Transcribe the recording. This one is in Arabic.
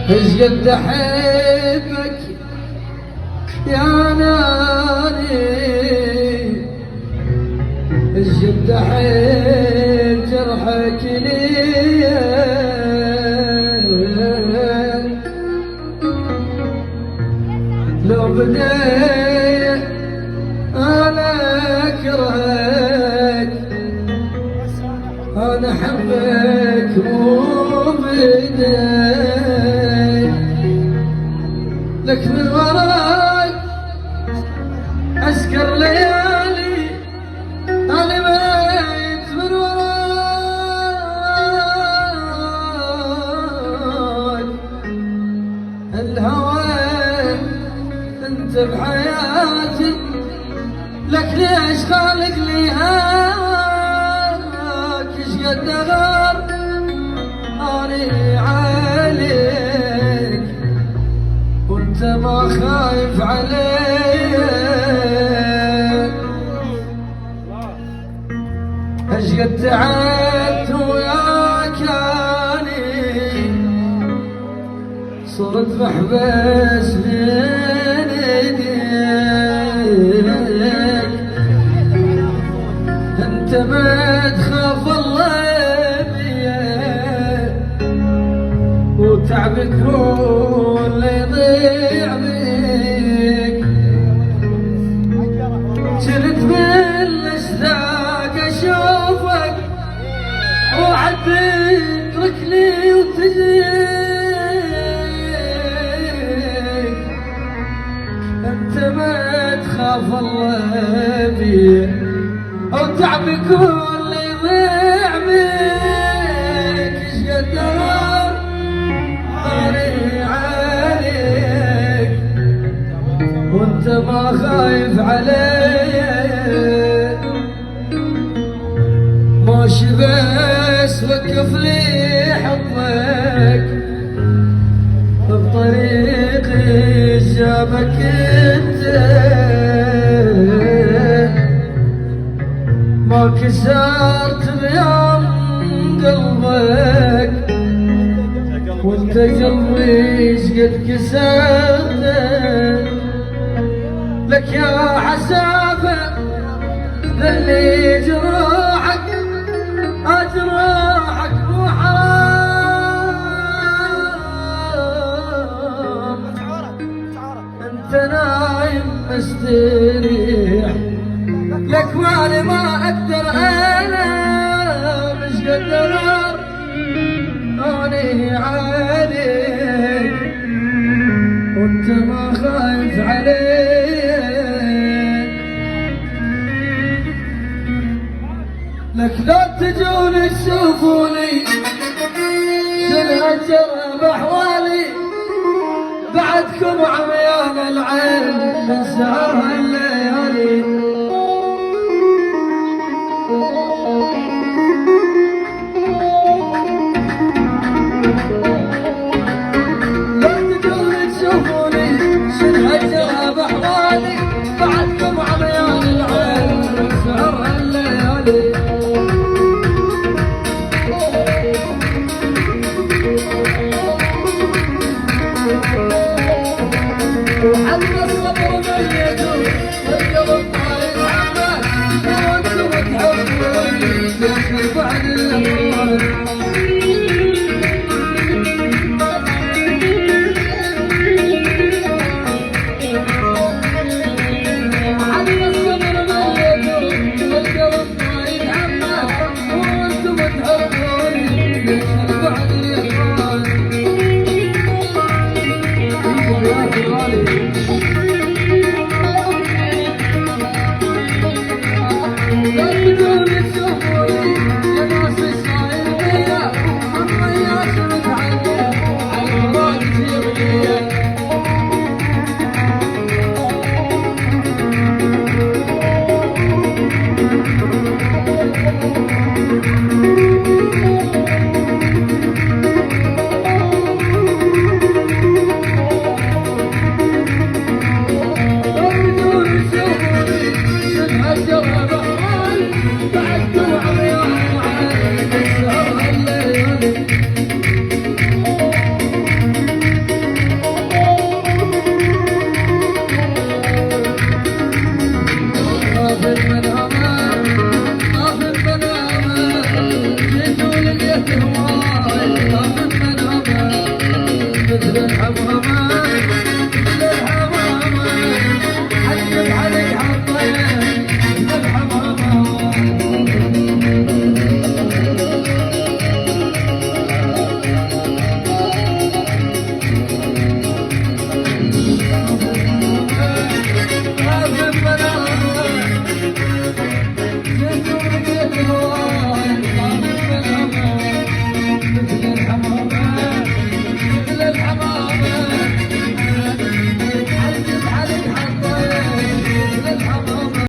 ايش قد احبك يا ناري، ايش قد احب جرحك لي، لو بديت انا اكرهك انا احبك مو بديت، لك من وراك اسكر ليالي انا ميت من وراك، الهوى انت بحياتي، لك ليش خالق لي هاك، ايش قد غار اني عليك وانت ما خايف عليك، ايش قد تعبت وياك اني صرت محبس بين ايديك، انت ما تخاف الله بيا وتعبك هو اللي يضيع بيك، جلت بالاشتاق اشوفك وعد تتركني وتجيك، انت ما تخاف الله بيا او تعبك هو اللي يضيع بيك، ايش قد غار اني عليك وانت ما خايف عليك، ماشي بس وقف لي حضنك بطريقي جابك انت، ما كسرت بيوم قلبك وانت قلبي ايش قد كسرت، لك يا حسافه ذلي جراحك اجراحك مو حرام، انت نايم مستريح، لك مالي ما اقدر انا مش قدر اني عليك وانت ما خايف عليك، لك لا تجون تشوفوني شنو اجرى باحوالي، بعدكم عميان العين من سهر الليالي، لا تجون تشوفوني شنو اجرى باحوالي، بعدكم عميان العين من سهر الليالي، وحتى الصبر ميتوا جيت ولقيت هواك